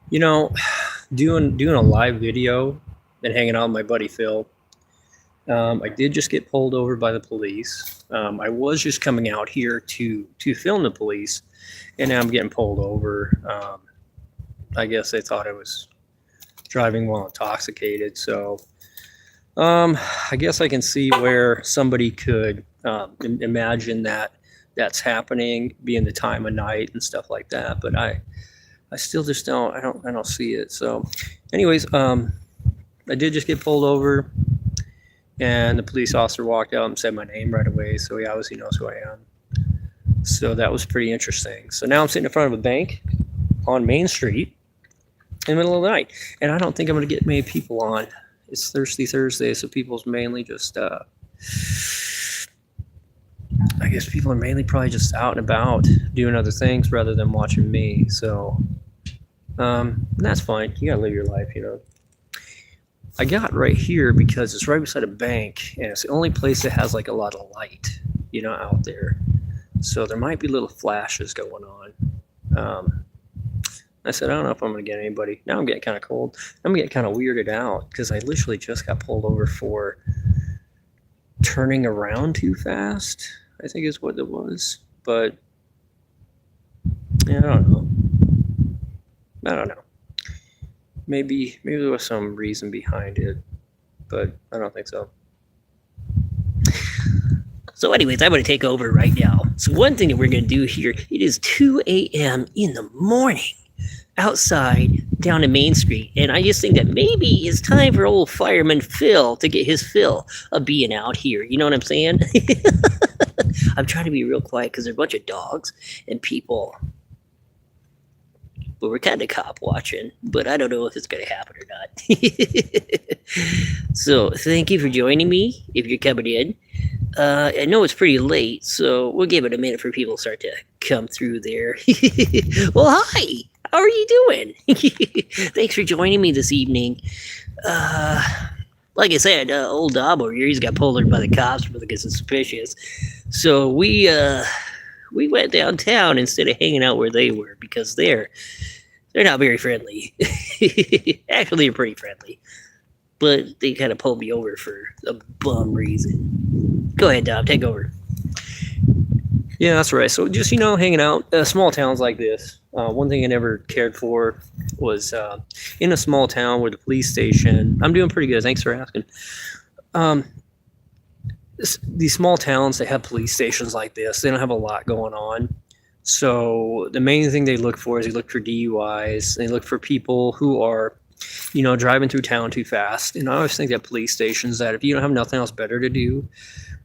You know, doing a live video and hanging out with my buddy Phil. I did just get pulled over by the police. I was just coming out here to film the police, and now I'm getting pulled over. I guess they thought I was driving while intoxicated. So I guess I can see where somebody could imagine that that's happening, being the time of night and stuff like that. But I still just don't see it. So, anyways, I did just get pulled over, and the police officer walked out and said my name right away. So he obviously knows who I am. So that was pretty interesting. So now I'm sitting in front of a bank on Main Street in the middle of the night, and I don't think I'm going to get many people on. It's Thirsty Thursday, so people's mainly just, I guess people are mainly probably just out and about doing other things rather than watching me. So that's fine. You gotta live your life, you know. I got right here because it's right beside a bank, and it's the only place that has like a lot of light, you know, out there. So there might be little flashes going on. I said, I don't know if I'm gonna get anybody. Now I'm getting kind of cold. I'm getting kind of weirded out because I literally just got pulled over for turning around too fast, I think is what it was. But yeah, I don't know. I don't know. Maybe there was some reason behind it, but I don't think so. So, anyways, I'm going to take over right now. So, one thing that we're going to do here, it is 2 a.m. in the morning outside down in Main Street. And I just think that maybe it's time for old fireman Phil to get his fill of being out here. You know what I'm saying? I'm trying to be real quiet because there's a bunch of dogs and people. But we're kind of cop watching, but I don't know if it's going to happen or not. So, thank you for joining me if you're coming in. I know it's pretty late, so we'll give it a minute for people to start to come through there. Well, hi! How are you doing? Thanks for joining me this evening. Like I said, old Dob over here, he's got pulled over by the cops for looking suspicious. So we went downtown instead of hanging out where they were because they're not very friendly. Actually, they're pretty friendly, but they kind of pulled me over for a bum reason. Go ahead, Dom, take over. Yeah, that's right. So just, you know, hanging out small towns like this. One thing I never cared for was in a small town where the police station. I'm doing pretty good. Thanks for asking. These small towns, they have police stations like this. They don't have a lot going on. So the main thing they look for is they look for DUIs. They look for people who are, you know, driving through town too fast. And I always think that police stations, that if you don't have nothing else better to do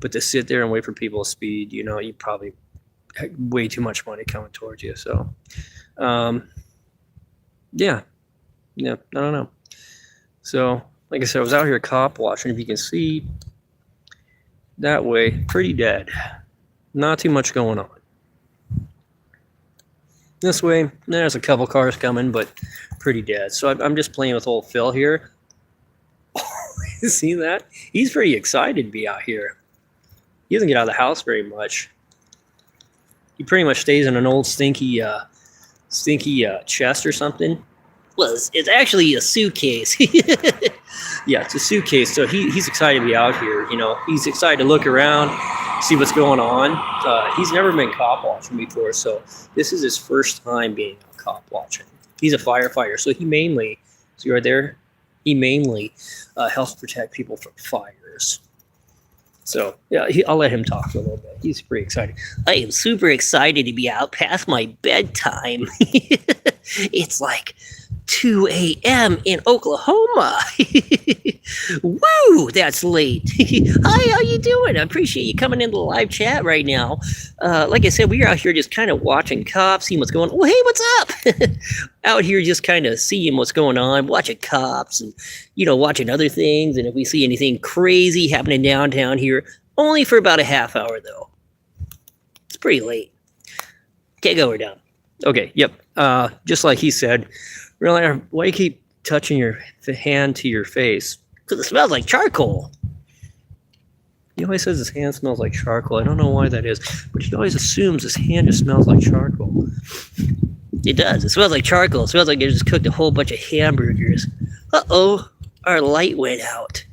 but to sit there and wait for people to speed, you know, you probably have way too much money coming towards you. So, yeah, I don't know. So, like I said, I was out here cop watching. If you can see that way, pretty dead. Not too much going on. This way, there's a couple cars coming, but pretty dead. So I'm just playing with old Phil here. See that? He's pretty excited to be out here. He doesn't get out of the house very much. He pretty much stays in an old stinky chest or something. Well, it's actually a suitcase. Yeah, it's a suitcase. So he's excited to be out here. You know, he's excited to look around, see what's going on. He's never been cop watching before, so this is his first time being cop watching. He's a firefighter, so he mainly, see right there, he mainly helps protect people from fires. So yeah, I'll let him talk a little bit. He's pretty excited. I am super excited to be out past my bedtime. It's like 2 a.m. in Oklahoma. Woo, that's late. Hi, how you doing? I appreciate you coming into the live chat right now. Like I said, we're out here just kind of watching cops, seeing what's going on. Oh, hey, what's up? Out here just kind of seeing what's going on, watching cops and, you know, watching other things. And if we see anything crazy happening downtown here, only for about a half hour, though. It's pretty late. Can't go, we're down. Okay, yep. Just like he said, really, why do you keep touching your hand to your face? Because it smells like charcoal. He always says his hand smells like charcoal. I don't know why that is, but he always assumes his hand just smells like charcoal. It does. It smells like charcoal. It smells like they just cooked a whole bunch of hamburgers. Uh-oh. Our light went out.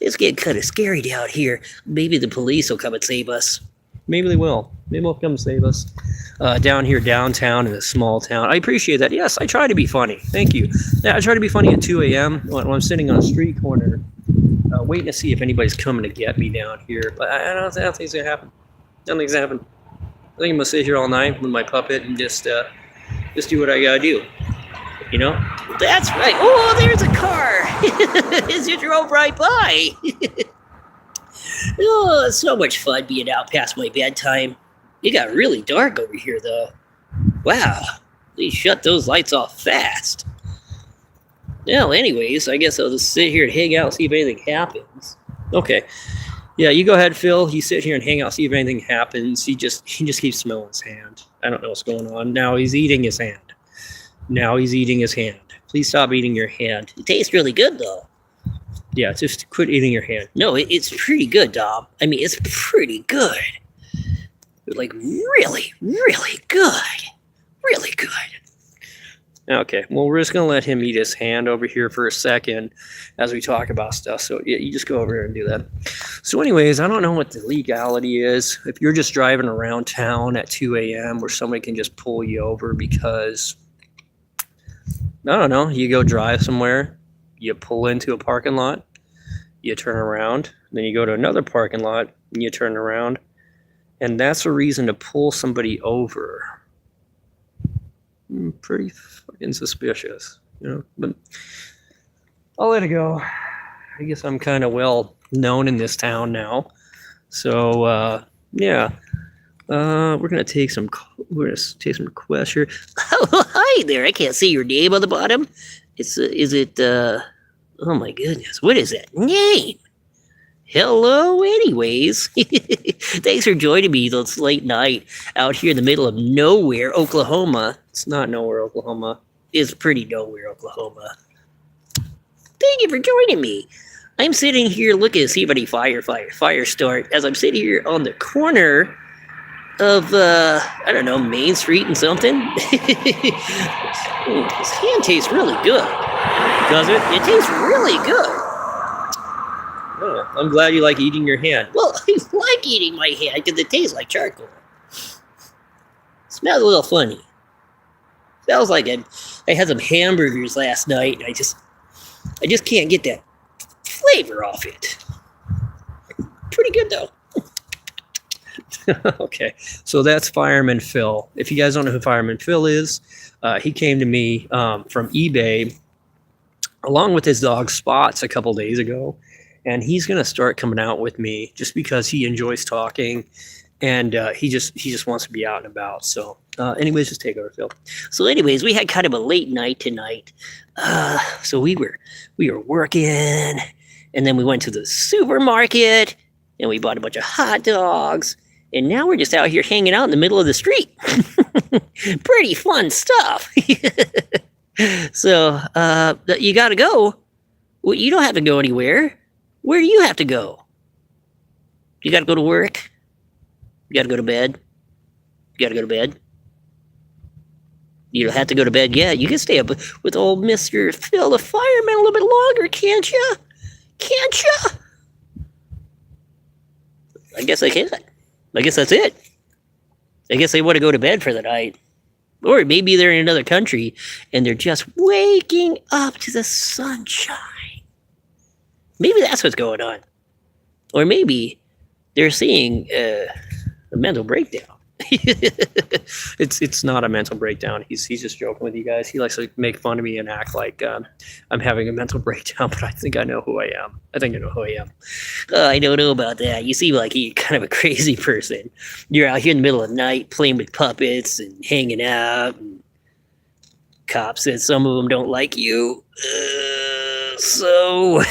It's getting kind of scary down here. Maybe the police will come and save us. Maybe they will. Maybe they'll come save us. Down here downtown in a small town. I appreciate that. Yes, I try to be funny. Thank you. Yeah, I try to be funny at 2 a.m. when I'm sitting on a street corner, waiting to see if anybody's coming to get me down here. But I don't think it's gonna happen. I don't think it's gonna happen. I think I'm gonna sit here all night with my puppet and just do what I gotta do. You know? That's right. Oh, there's a car. It just drove right by. Oh, it's so much fun being out past my bedtime. It got really dark over here, though. Wow, they shut those lights off fast. Well, anyways, I guess I'll just sit here and hang out and see if anything happens. Okay. Yeah, you go ahead, Phil. You sit here and hang out, see if anything happens. He just keeps smelling his hand. I don't know what's going on. Now he's eating his hand. Please stop eating your hand. It tastes really good, though. Yeah, just quit eating your hand. No, it's pretty good, Dom. I mean, it's pretty good. Like, really, really good. Really good. Okay, well, we're just going to let him eat his hand over here for a second as we talk about stuff. So, yeah, you just go over here and do that. So, anyways, I don't know what the legality is. If you're just driving around town at 2 a.m. where somebody can just pull you over because, I don't know, you go drive somewhere, you pull into a parking lot, you turn around, then you go to another parking lot, and you turn around, and that's a reason to pull somebody over. Pretty fucking suspicious, you know, but I'll let it go. I guess I'm kind of well known in this town now. So, yeah. We're gonna take some requests here. Oh, hi there. I can't see your name on the bottom. Is it, oh my goodness. What is that name? Hello, anyways. Thanks for joining me this late night out here in the middle of nowhere, Oklahoma. It's not nowhere, Oklahoma. It's pretty nowhere, Oklahoma. Thank you for joining me. I'm sitting here looking to see if any fire start as I'm sitting here on the corner of, I don't know, Main Street and something. This hand tastes really good. Does it? It tastes really good. Oh, I'm glad you like eating your hand. Well, I like eating my hand because it tastes like charcoal. Smells a little funny. Smells like I had some hamburgers last night and I just can't get that flavor off it. Pretty good though. Okay, so that's Fireman Phil. If you guys don't know who Fireman Phil is, he came to me from eBay along with his dog Spots a couple days ago, and he's gonna start coming out with me just because he enjoys talking, and he just wants to be out and about. So, anyways, just take over, Phil. So, anyways, we had kind of a late night tonight. So we were working, and then we went to the supermarket, and we bought a bunch of hot dogs. And now we're just out here hanging out in the middle of the street. Pretty fun stuff. So, you gotta go. Well, you don't have to go anywhere. Where do you have to go? You gotta go to work? You gotta go to bed? You gotta go to bed? You don't have to go to bed yet. You can stay up with old Mr. Phil the fireman a little bit longer, can't you? Can't you? I guess I can. I guess that's it. I guess they want to go to bed for the night. Or maybe they're in another country and they're just waking up to the sunshine. Maybe that's what's going on. Or maybe they're seeing a mental breakdown. It's not a mental breakdown. He's just joking with you guys. He likes to make fun of me and act like I'm having a mental breakdown, but I think I know who I am. I think I know who I am. I don't know about that. You seem like you're kind of a crazy person. You're out here in the middle of the night playing with puppets and hanging out. And cops said some of them don't like you. So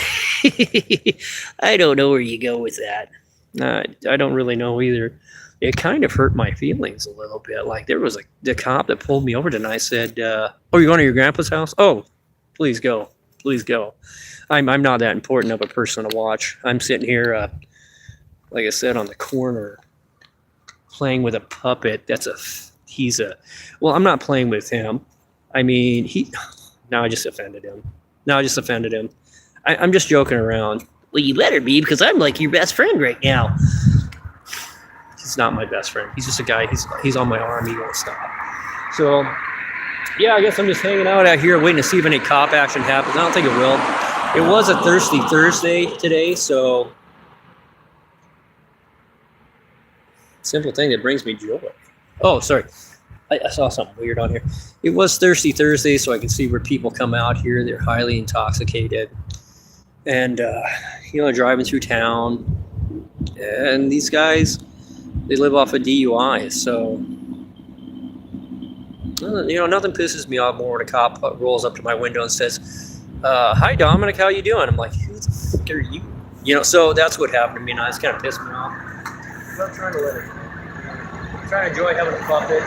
I don't know where you go with that. I don't really know either. It kind of hurt my feelings a little bit. Like there was the cop that pulled me over tonight said, "Oh, you're going to your grandpa's house? Oh, please go, please go." I'm not that important of a person to watch. I'm sitting here, like I said, on the corner, playing with a puppet. Well, I'm not playing with him. I mean, now I just offended him. I'm just joking around. Well, you better be, because I'm like your best friend right now. He's not my best friend. He's just a guy. He's on my arm. He won't stop. So, yeah, I guess I'm just hanging out here waiting to see if any cop action happens. I don't think it will. It was a Thirsty Thursday today, so simple thing that brings me joy. Oh, sorry. I saw something weird on here. It was Thirsty Thursday, so I can see where people come out here. They're highly intoxicated. And, driving through town. And these guys, they live off of DUIs, so, nothing pisses me off more when a cop rolls up to my window and says, hi, Dominic, how you doing? I'm like, who the fuck are you? So that's what happened to me, and it's kind of pissed me off. I'm trying to let it. I'm trying to enjoy having a puppet.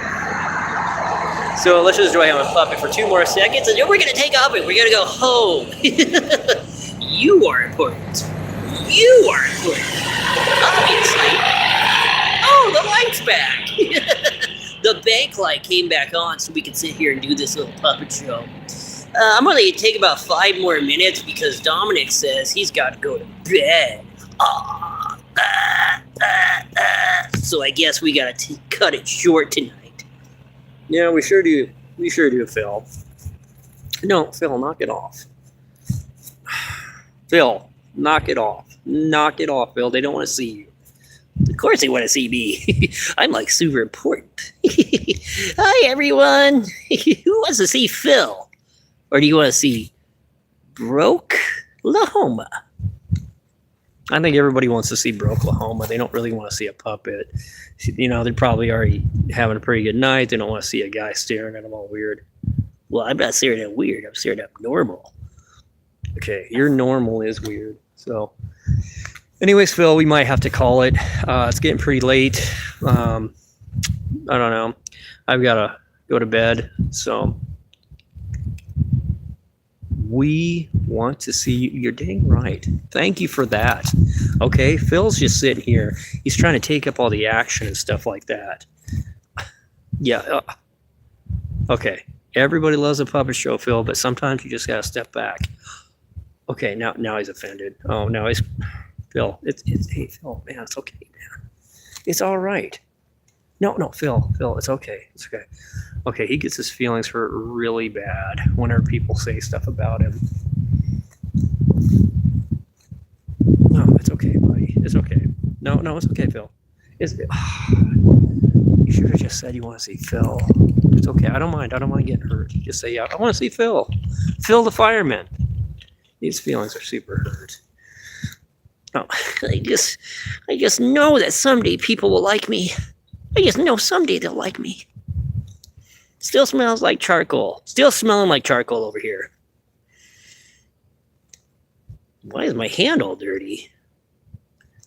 So let's just enjoy having a puppet for 2 more seconds, and then we're going to take off and we're going to go home. You are important. You are important. Obviously. Oh, the light's back. The bank light came back on so we can sit here and do this little puppet show. I'm going to take about 5 more minutes because Dominic says he's got to go to bed. So I guess we got to cut it short tonight. Yeah, we sure do. We sure do, Phil. No, Phil, knock it off. Phil, knock it off. Knock it off, Phil. They don't want to see you. Of course they want to see me. I'm like super important. Hi, everyone. Who wants to see Phil? Or do you want to see Broke Lahoma? I think everybody wants to see Broke Lahoma. They don't really want to see a puppet. They're probably already having a pretty good night. They don't want to see a guy staring at them all weird. Well, I'm not staring at weird. I'm staring at normal. Okay, your normal is weird. So, anyways, Phil, we might have to call it. It's getting pretty late. I don't know. I've got to go to bed. So, we want to see you. You're dang right. Thank you for that. Okay, Phil's just sitting here. He's trying to take up all the action and stuff like that. Yeah. Okay. Everybody loves a puppet show, Phil, but sometimes you just got to step back. Okay, now he's offended. Oh, now he's Phil. Hey, Phil, man, it's okay, man. It's all right. No, Phil, it's okay. It's okay. Okay, he gets his feelings hurt really bad whenever people say stuff about him. No, it's okay, buddy. It's okay. No, it's okay, Phil. You should have just said you want to see Phil. It's okay. I don't mind getting hurt. Just say, yeah, I want to see Phil. Phil the fireman. These feelings are super hurt. Oh, I just know that someday people will like me. I just know someday they'll like me. Still smells like charcoal. Still smelling like charcoal over here. Why is my hand all dirty?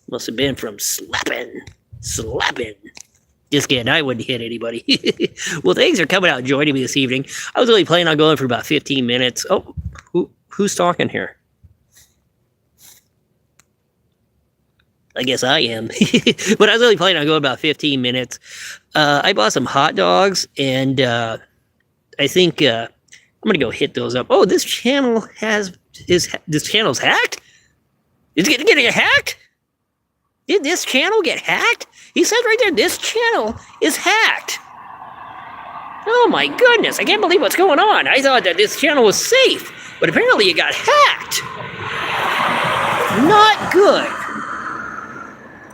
Must have been from slapping. Just kidding, I wouldn't hit anybody. Well, thanks for coming out and joining me this evening. I was only planning on going for about 15 minutes. Oh, who's talking here? I guess I am. But I was only planning on going about 15 minutes. I bought some hot dogs, and I think I'm going to go hit those up. Oh, this channel this channel's hacked? Is it getting hacked? Did this channel get hacked? He says right there, this channel is hacked. Oh my goodness, I can't believe what's going on. I thought that this channel was safe, but apparently it got hacked. Not good.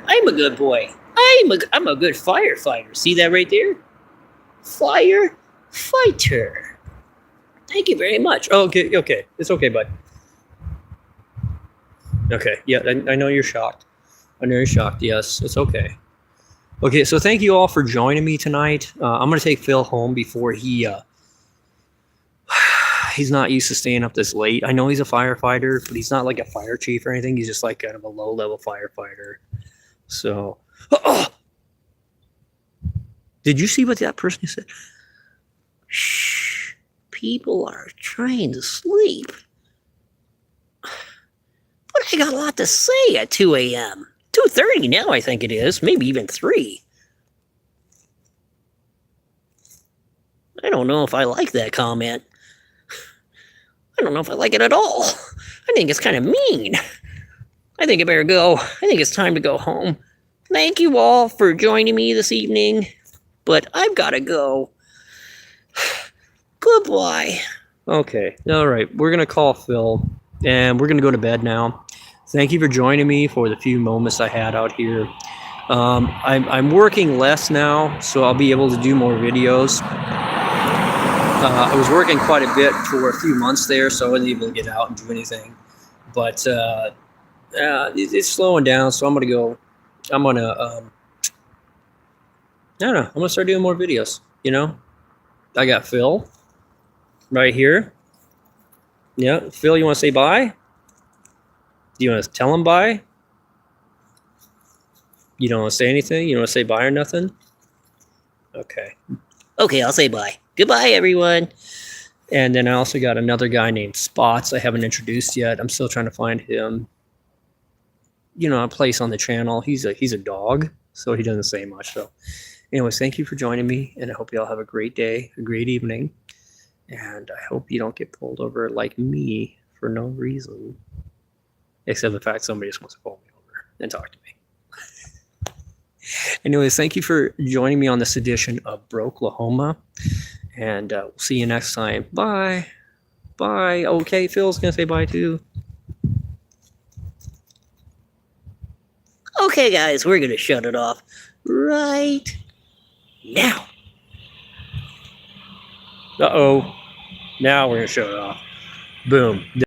I'm a good boy. I'm a good firefighter. See that right there? Firefighter. Thank you very much. Oh, okay. It's okay, bud. Okay, yeah, I know you're shocked. Yes, it's okay. Okay, so thank you all for joining me tonight. I'm going to take Phil home before he's not used to staying up this late. I know he's a firefighter, but he's not like a fire chief or anything. He's just like kind of a low-level firefighter. So, did you see what that person said? Shh, people are trying to sleep. But I got a lot to say at 2 a.m. 2:30 now, I think it is. Maybe even 3. I don't know if I like that comment. I don't know if I like it at all. I think it's kind of mean. I think I better go. I think it's time to go home. Thank you all for joining me this evening, but I've got to go. Goodbye. Okay. All right. We're going to call Phil and we're going to go to bed now. Thank you for joining me for the few moments I had out here. I'm working less now, so I'll be able to do more videos. I was working quite a bit for a few months there, so I wasn't able to get out and do anything. But it's slowing down, so I'm going to go. I'm going to, I don't know, I'm going to start doing more videos, you know? I got Phil right here. Yeah, Phil, you want to say bye? Do you want to tell him bye? You don't want to say anything? You don't want to say bye or nothing? Okay. Okay, I'll say bye. Goodbye, everyone. And then I also got another guy named Spots I haven't introduced yet. I'm still trying to find him, you know, a place on the channel. He's a dog, so he doesn't say much. So anyways, thank you for joining me, and I hope you all have a great day, a great evening. And I hope you don't get pulled over like me for no reason. Except the fact somebody just wants to pull me over and talk to me. Anyways, thank you for joining me on this edition of Broke Lahoma. And we'll see you next time. Bye. Bye. Okay, Phil's going to say bye too. Okay, guys, we're going to shut it off right now. Uh-oh. Now we're going to shut it off. Boom.